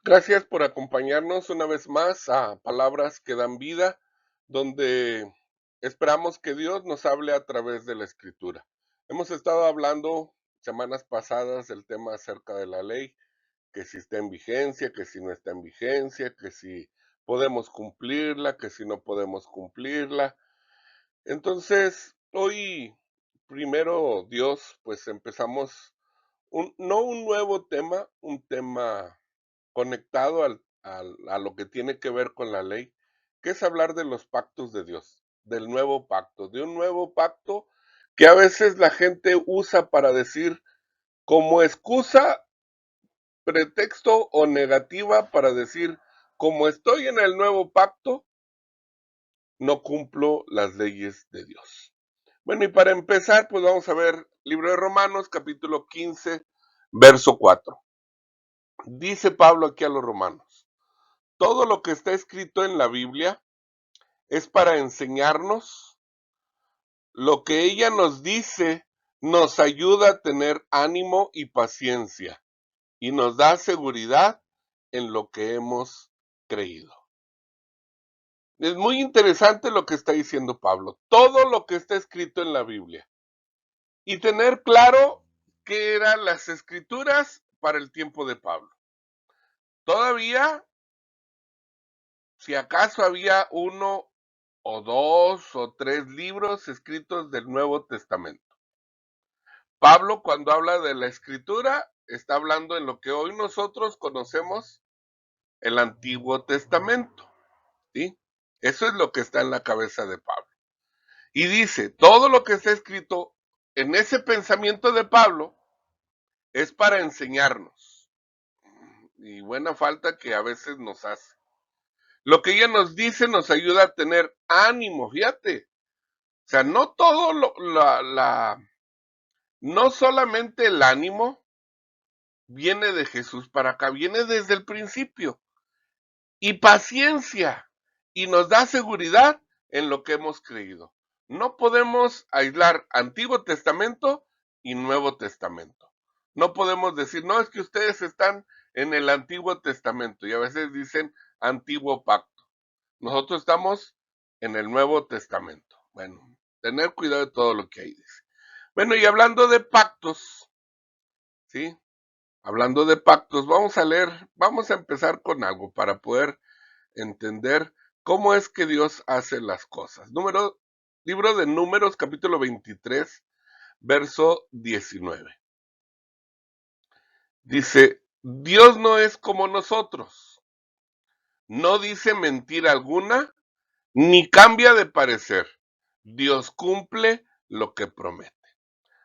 Gracias por acompañarnos una vez más a Palabras que dan vida, donde esperamos que Dios nos hable a través de la Escritura. Hemos estado hablando semanas pasadas del tema acerca de la ley, que si está en vigencia, que si no está en vigencia, que si podemos cumplirla, que si no podemos cumplirla. Entonces, hoy, primero Dios, pues empezamos no un nuevo tema, un tema conectado a lo que tiene que ver con la ley, que es hablar de los pactos de Dios, del nuevo pacto, de un nuevo pacto que a veces la gente usa para decir como excusa, pretexto o negativa para decir, como estoy en el nuevo pacto, no cumplo las leyes de Dios. Bueno, y para empezar, pues vamos a ver libro de Romanos, capítulo 15, verso 4. Dice Pablo aquí a los romanos: todo lo que está escrito en la Biblia es para enseñarnos. Lo que ella nos dice nos ayuda a tener ánimo y paciencia y nos da seguridad en lo que hemos creído. Es muy interesante lo que está diciendo Pablo. Todo lo que está escrito en la Biblia. Y tener claro qué eran las escrituras para el tiempo de Pablo. Todavía, si acaso había uno o dos o tres libros escritos del Nuevo Testamento. Pablo, cuando habla de la escritura, está hablando en lo que hoy nosotros conocemos el Antiguo Testamento, ¿sí? Eso es lo que está en la cabeza de Pablo. Y dice, todo lo que está escrito en ese pensamiento de Pablo es para enseñarnos. Y buena falta que a veces nos hace. Lo que ella nos dice nos ayuda a tener ánimo, fíjate. O sea, no todo no solamente el ánimo viene de Jesús para acá, viene desde el principio. Y paciencia, y nos da seguridad en lo que hemos creído. No podemos aislar Antiguo Testamento y Nuevo Testamento. No podemos decir, no, es que ustedes están en el Antiguo Testamento, y a veces dicen Antiguo Pacto. Nosotros estamos en el Nuevo Testamento. Bueno, tener cuidado de todo lo que ahí dice. Bueno, y hablando de pactos, ¿sí? Hablando de pactos, vamos a empezar con algo para poder entender cómo es que Dios hace las cosas. Libro de Números, capítulo 23, verso 19. Dice, Dios no es como nosotros, no dice mentira alguna, ni cambia de parecer. Dios cumple lo que promete.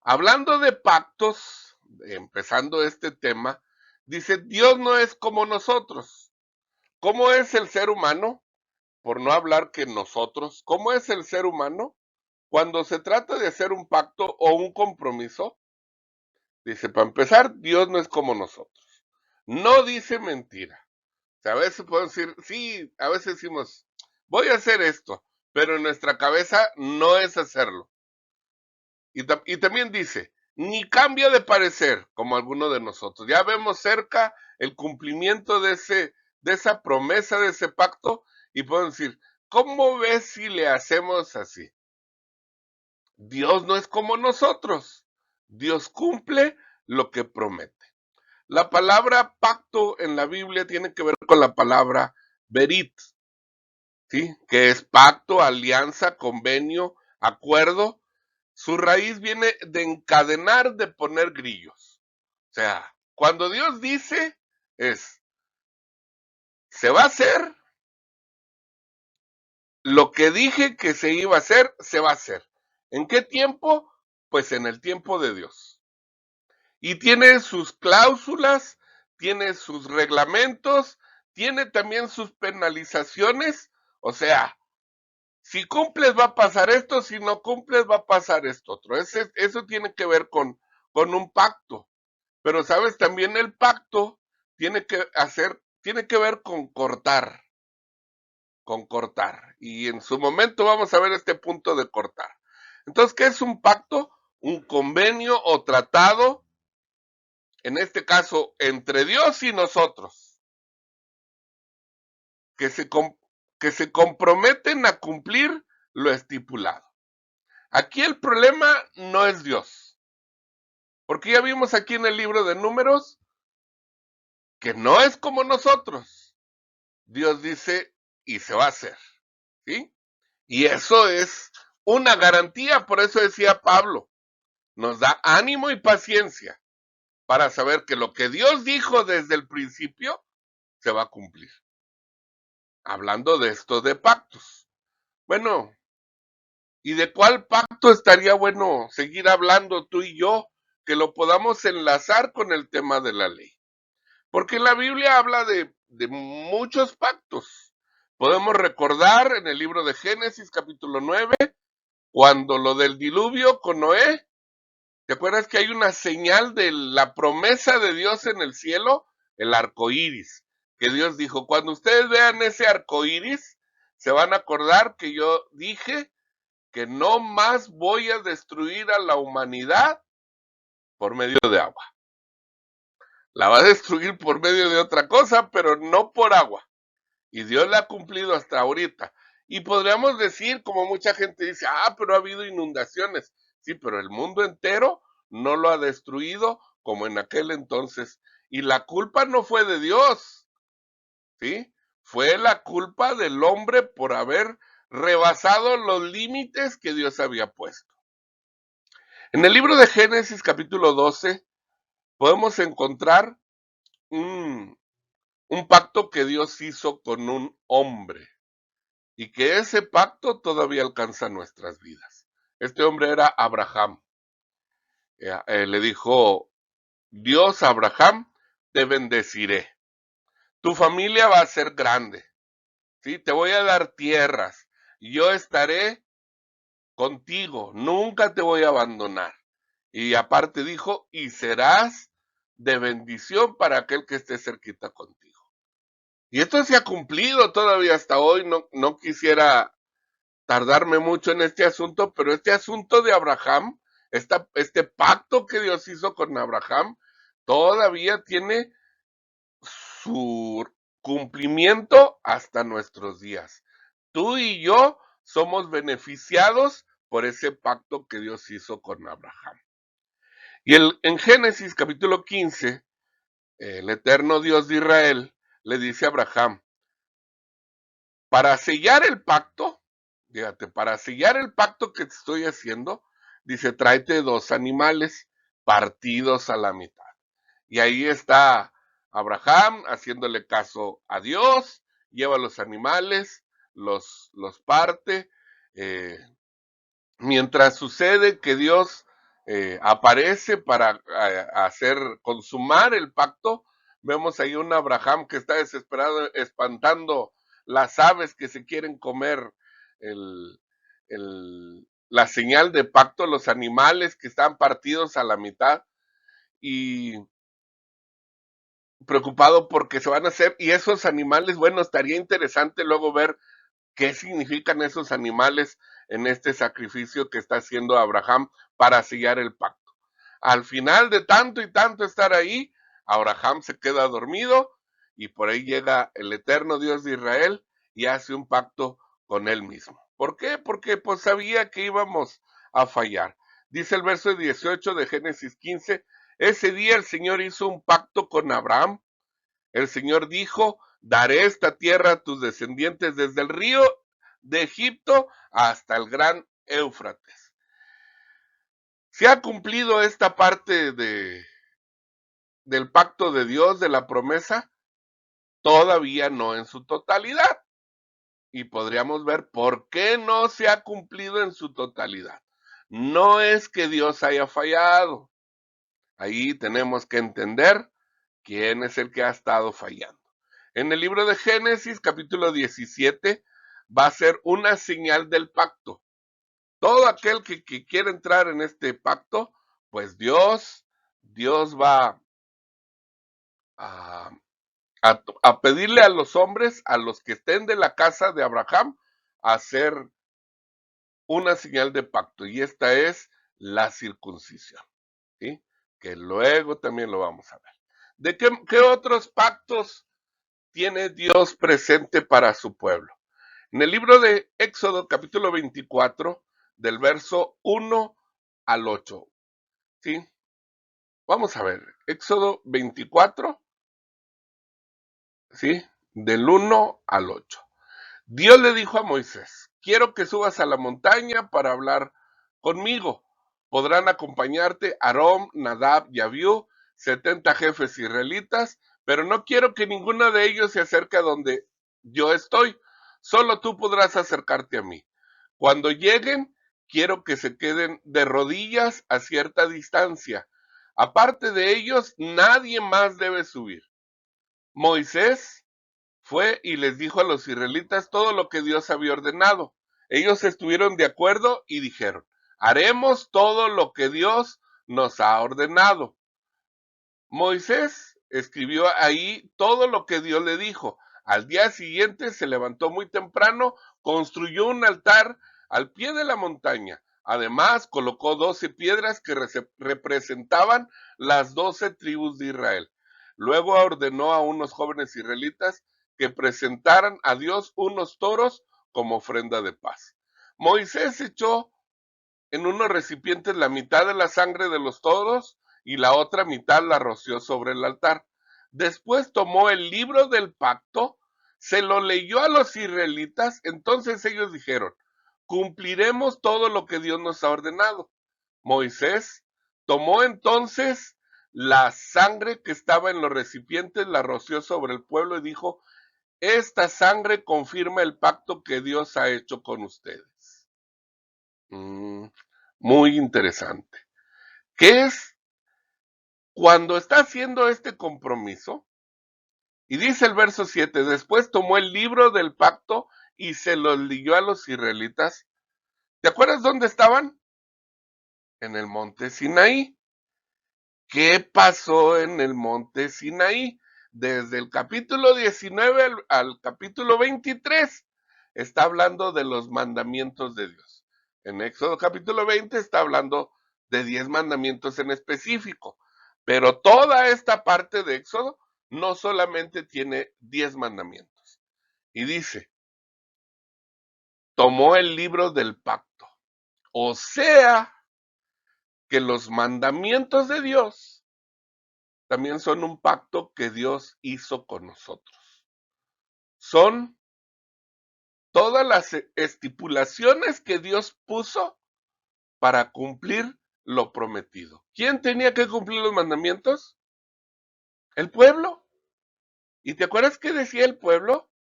Hablando de pactos, empezando este tema, dice, Dios no es como nosotros. ¿Cómo es el ser humano? Por no hablar que nosotros, ¿cómo es el ser humano? Cuando se trata de hacer un pacto o un compromiso, dice, para empezar, Dios no es como nosotros. No dice mentira. O sea, a veces podemos decir, sí, a veces decimos, voy a hacer esto, pero en nuestra cabeza no es hacerlo. Y también dice, ni cambia de parecer como alguno de nosotros. Ya vemos cerca el cumplimiento de esa promesa, de ese pacto, y podemos decir, ¿cómo ves si le hacemos así? Dios no es como nosotros. Dios cumple lo que promete. La palabra pacto en la Biblia tiene que ver con la palabra berit, ¿sí? Que es pacto, alianza, convenio, acuerdo. Su raíz viene de encadenar, de poner grillos. O sea, cuando Dios dice es, se va a hacer, lo que dije que se iba a hacer, se va a hacer. ¿En qué tiempo? Pues en el tiempo de Dios. Y tiene sus cláusulas, tiene sus reglamentos, tiene también sus penalizaciones. O sea, si cumples va a pasar esto, si no cumples va a pasar esto otro. Eso tiene que ver con un pacto. Pero sabes, también el pacto tiene que ver con cortar. Y en su momento vamos a ver este punto de cortar. Entonces, ¿qué es un pacto? Un convenio o tratado, en este caso, entre Dios y nosotros. que se comprometen a cumplir lo estipulado. Aquí el problema no es Dios, porque ya vimos aquí en el libro de Números que no es como nosotros. Dios dice y se va a hacer, ¿sí? Y eso es una garantía, por eso decía Pablo, nos da ánimo y paciencia para saber que lo que Dios dijo desde el principio se va a cumplir. Hablando de esto de pactos. Bueno, ¿y de cuál pacto estaría bueno seguir hablando tú y yo? Que lo podamos enlazar con el tema de la ley. Porque la Biblia habla de muchos pactos. Podemos recordar en el libro de Génesis capítulo 9, cuando lo del diluvio con Noé, ¿te acuerdas que hay una señal de la promesa de Dios en el cielo? El arco iris. Que Dios dijo, cuando ustedes vean ese arco iris, se van a acordar que yo dije que no más voy a destruir a la humanidad por medio de agua. La va a destruir por medio de otra cosa, pero no por agua. Y Dios la ha cumplido hasta ahorita. Y podríamos decir, como mucha gente dice, pero ha habido inundaciones. Sí, pero el mundo entero no lo ha destruido como en aquel entonces. Y la culpa no fue de Dios, ¿sí? Fue la culpa del hombre por haber rebasado los límites que Dios había puesto. En el libro de Génesis capítulo 12 podemos encontrar un pacto que Dios hizo con un hombre y que ese pacto todavía alcanza nuestras vidas. Este hombre era Abraham. Le dijo Dios a Abraham, te bendeciré. Tu familia va a ser grande, ¿sí? Te voy a dar tierras. Yo estaré contigo, nunca te voy a abandonar. Y aparte dijo, y serás de bendición para aquel que esté cerquita contigo. Y esto se ha cumplido todavía hasta hoy. No quisiera tardarme mucho en este asunto, pero este asunto de Abraham, este pacto que Dios hizo con Abraham, todavía tiene su cumplimiento hasta nuestros días. Tú y yo somos beneficiados por ese pacto que Dios hizo con Abraham. Y en Génesis capítulo 15, el eterno Dios de Israel le dice a Abraham, para sellar el pacto, fíjate, para sellar el pacto que te estoy haciendo, dice, tráete 2 animales partidos a la mitad. Y ahí está Abraham haciéndole caso a Dios, lleva los animales, los parte, eh, mientras sucede que Dios aparece para consumar el pacto, vemos ahí un Abraham que está desesperado, espantando las aves que se quieren comer el, la señal de pacto, los animales que están partidos a la mitad, y preocupado porque se van a hacer, y esos animales, bueno, estaría interesante luego ver qué significan esos animales en este sacrificio que está haciendo Abraham para sellar el pacto. Al final de tanto y tanto estar ahí, Abraham se queda dormido y por ahí llega el eterno Dios de Israel y hace un pacto con él mismo. ¿Por qué? Porque pues sabía que íbamos a fallar. Dice el verso 18 de Génesis 15, ese día el Señor hizo un pacto con Abraham. El Señor dijo, daré esta tierra a tus descendientes desde el río de Egipto hasta el gran Éufrates. ¿Se ha cumplido esta parte del pacto de Dios, de la promesa? Todavía no en su totalidad. Y podríamos ver por qué no se ha cumplido en su totalidad. No es que Dios haya fallado. Ahí tenemos que entender quién es el que ha estado fallando. En el libro de Génesis, capítulo 17, va a ser una señal del pacto. Todo aquel que quiera entrar en este pacto, pues Dios va a, a pedirle a los hombres, a los que estén de la casa de Abraham, a hacer una señal de pacto. Y esta es la circuncisión, ¿sí? Que luego también lo vamos a ver. ¿De qué otros pactos tiene Dios presente para su pueblo. En el libro de Éxodo, capítulo 24, del verso 1 al 8. ¿Sí? Vamos a ver, Éxodo 24, ¿sí? Del 1 al 8. Dios le dijo a Moisés, quiero que subas a la montaña para hablar conmigo. Podrán acompañarte Aarón, Nadab y Abiú, 70 jefes israelitas, pero no quiero que ninguno de ellos se acerque a donde yo estoy. Solo tú podrás acercarte a mí. Cuando lleguen, quiero que se queden de rodillas a cierta distancia. Aparte de ellos, nadie más debe subir. Moisés fue y les dijo a los israelitas todo lo que Dios había ordenado. Ellos estuvieron de acuerdo y dijeron, haremos todo lo que Dios nos ha ordenado. Moisés escribió ahí todo lo que Dios le dijo. Al día siguiente se levantó muy temprano, construyó un altar al pie de la montaña. Además, colocó 12 piedras que representaban las 12 tribus de Israel. Luego ordenó a unos jóvenes israelitas que presentaran a Dios unos toros como ofrenda de paz. Moisés echó en unos recipientes la mitad de la sangre de los toros y la otra mitad la roció sobre el altar. Después tomó el libro del pacto, se lo leyó a los israelitas, entonces ellos dijeron, cumpliremos todo lo que Dios nos ha ordenado. Moisés tomó entonces la sangre que estaba en los recipientes, la roció sobre el pueblo y dijo, esta sangre confirma el pacto que Dios ha hecho con ustedes. Muy interesante. ¿Qué es cuando está haciendo este compromiso? Y dice el verso 7, después tomó el libro del pacto y se lo leyó a los israelitas. ¿Te acuerdas dónde estaban? En el monte Sinaí. ¿Qué pasó en el monte Sinaí? Desde el capítulo 19 al capítulo 23 está hablando de los mandamientos de Dios. En Éxodo capítulo 20 está hablando de 10 mandamientos en específico, pero toda esta parte de Éxodo no solamente tiene 10 mandamientos. Y dice, tomó el libro del pacto. O sea, que los mandamientos de Dios también son un pacto que Dios hizo con nosotros. Son todas las estipulaciones que Dios puso para cumplir lo prometido. ¿Quién tenía que cumplir los mandamientos? El pueblo. ¿Y te acuerdas qué decía el pueblo?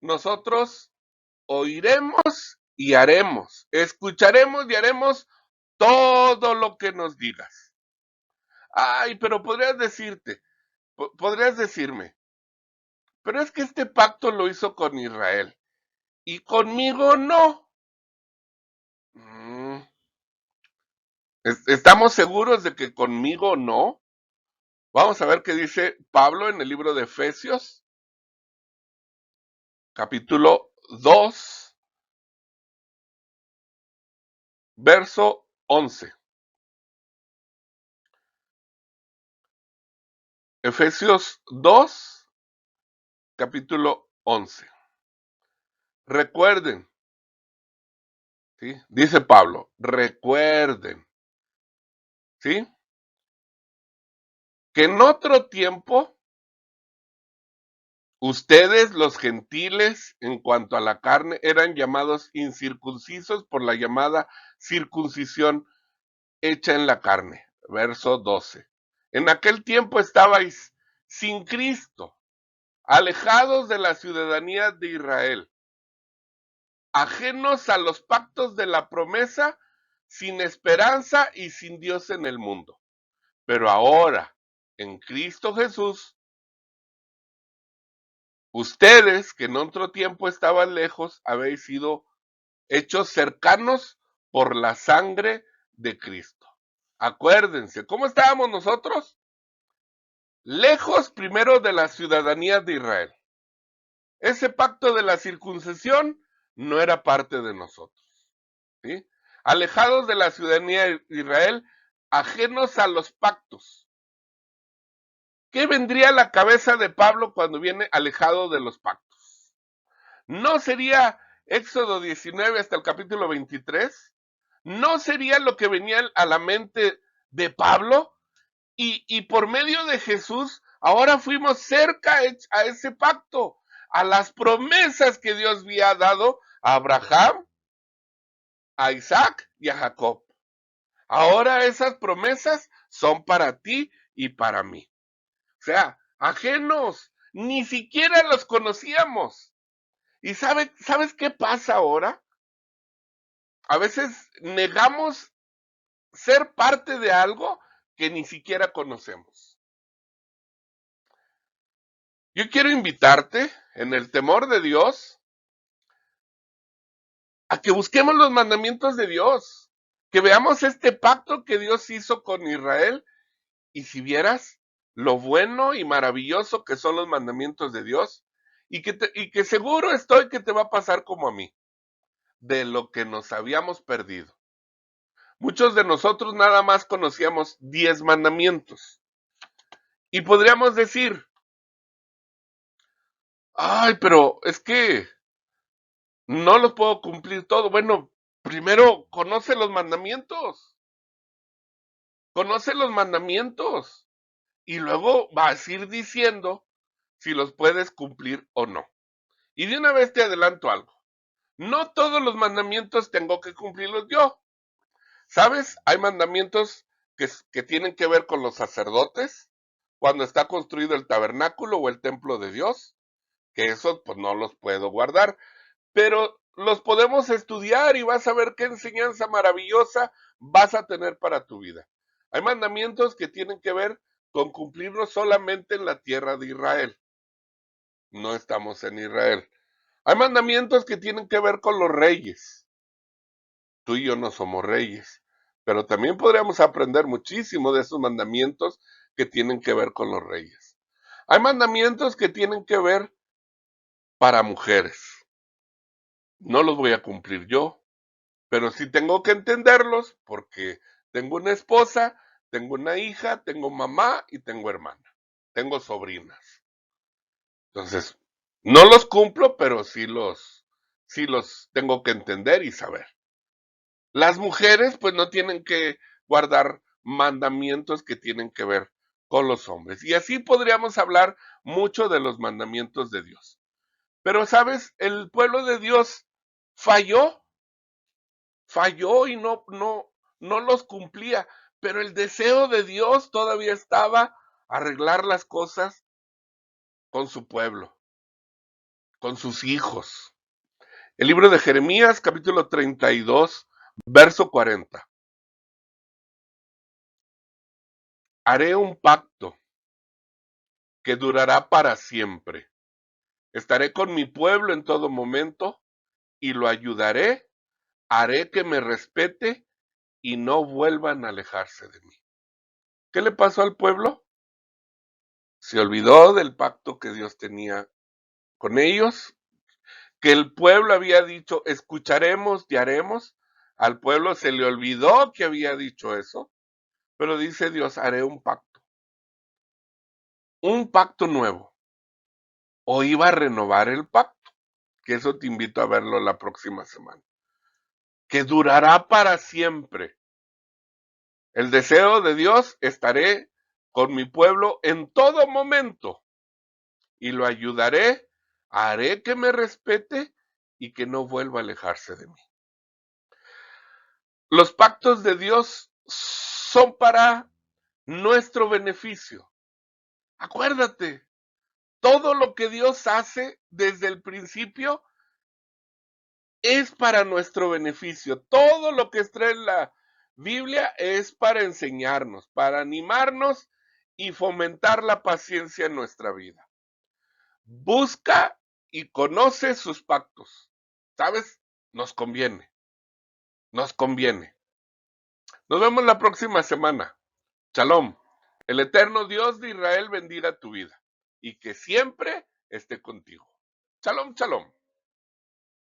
Nosotros oiremos y haremos, escucharemos y haremos todo lo que nos digas. Ay, pero podrías decirme, pero es que este pacto lo hizo con Israel y conmigo no. ¿Estamos seguros de que conmigo no? Vamos a ver qué dice Pablo en el libro de Efesios, capítulo 2, verso 11. Efesios 2, capítulo 11. Recuerden, ¿sí? Dice Pablo, recuerden, ¿sí? Que en otro tiempo, ustedes los gentiles, en cuanto a la carne, eran llamados incircuncisos por la llamada circuncisión hecha en la carne. Verso 12. En aquel tiempo estabais sin Cristo, alejados de la ciudadanía de Israel, ajenos a los pactos de la promesa, sin esperanza y sin Dios en el mundo. Pero ahora, en Cristo Jesús, ustedes que en otro tiempo estaban lejos, habéis sido hechos cercanos por la sangre de Cristo. Acuérdense, ¿cómo estábamos nosotros? Lejos primero de la ciudadanía de Israel. Ese pacto de la circuncisión no era parte de nosotros, ¿sí? Alejados de la ciudadanía de Israel, ajenos a los pactos ¿qué vendría a la cabeza de Pablo cuando viene alejado de los pactos? ¿No sería Éxodo 19 hasta el capítulo 23? ¿No sería lo que venía a la mente de Pablo? Y por medio de Jesús, ahora fuimos cerca a ese pacto, a las promesas que Dios había dado a Abraham, a Isaac y a Jacob. Ahora esas promesas son para ti y para mí. O sea, ajenos, ni siquiera los conocíamos. ¿Y sabes qué pasa ahora? A veces negamos ser parte de algo que ni siquiera conocemos. Yo quiero invitarte, en el temor de Dios, a que busquemos los mandamientos de Dios, que veamos este pacto que Dios hizo con Israel, y si vieras lo bueno y maravilloso que son los mandamientos de Dios, y que seguro estoy que te va a pasar como a mí, de lo que nos habíamos perdido. Muchos de nosotros nada más conocíamos 10 mandamientos, y podríamos decir, ay, pero es que no los puedo cumplir todo. Bueno, primero conoce los mandamientos. Conoce los mandamientos. Y luego vas a ir diciendo si los puedes cumplir o no. Y de una vez te adelanto algo. No todos los mandamientos tengo que cumplirlos yo. ¿Sabes? Hay mandamientos que tienen que ver con los sacerdotes, cuando está construido el tabernáculo o el templo de Dios, que esos pues no los puedo guardar. Pero los podemos estudiar y vas a ver qué enseñanza maravillosa vas a tener para tu vida. Hay mandamientos que tienen que ver con cumplirlos solamente en la tierra de Israel. No estamos en Israel. Hay mandamientos que tienen que ver con los reyes. Tú y yo no somos reyes, pero también podríamos aprender muchísimo de esos mandamientos que tienen que ver con los reyes. Hay mandamientos que tienen que ver para mujeres. No los voy a cumplir yo, pero sí tengo que entenderlos porque tengo una esposa, tengo una hija, tengo mamá y tengo hermana, tengo sobrinas. Entonces, no los cumplo, pero sí los tengo que entender y saber. Las mujeres pues no tienen que guardar mandamientos que tienen que ver con los hombres. Y así podríamos hablar mucho de los mandamientos de Dios. Pero, ¿sabes? El pueblo de Dios falló y no los cumplía, pero el deseo de Dios todavía estaba arreglar las cosas con su pueblo, con sus hijos. El libro de Jeremías, capítulo 32, verso 40. Haré un pacto que durará para siempre. Estaré con mi pueblo en todo momento y lo ayudaré. Haré que me respete y no vuelvan a alejarse de mí. ¿Qué le pasó al pueblo? Se olvidó del pacto que Dios tenía con ellos, que el pueblo había dicho, escucharemos y haremos. Al pueblo se le olvidó que había dicho eso, pero dice Dios, haré un pacto nuevo. O iba a renovar el pacto, que eso te invito a verlo la próxima semana, que durará para siempre. El deseo de Dios, estaré con mi pueblo en todo momento y lo ayudaré, haré que me respete y que no vuelva a alejarse de mí. Los pactos de Dios son para nuestro beneficio. Acuérdate, todo lo que Dios hace desde el principio es para nuestro beneficio. Todo lo que está en la Biblia es para enseñarnos, para animarnos y fomentar la paciencia en nuestra vida. Busca y conoce sus pactos. ¿Sabes? Nos conviene. Nos conviene. Nos vemos la próxima semana. Shalom. El eterno Dios de Israel bendiga tu vida y que siempre esté contigo. Shalom, shalom.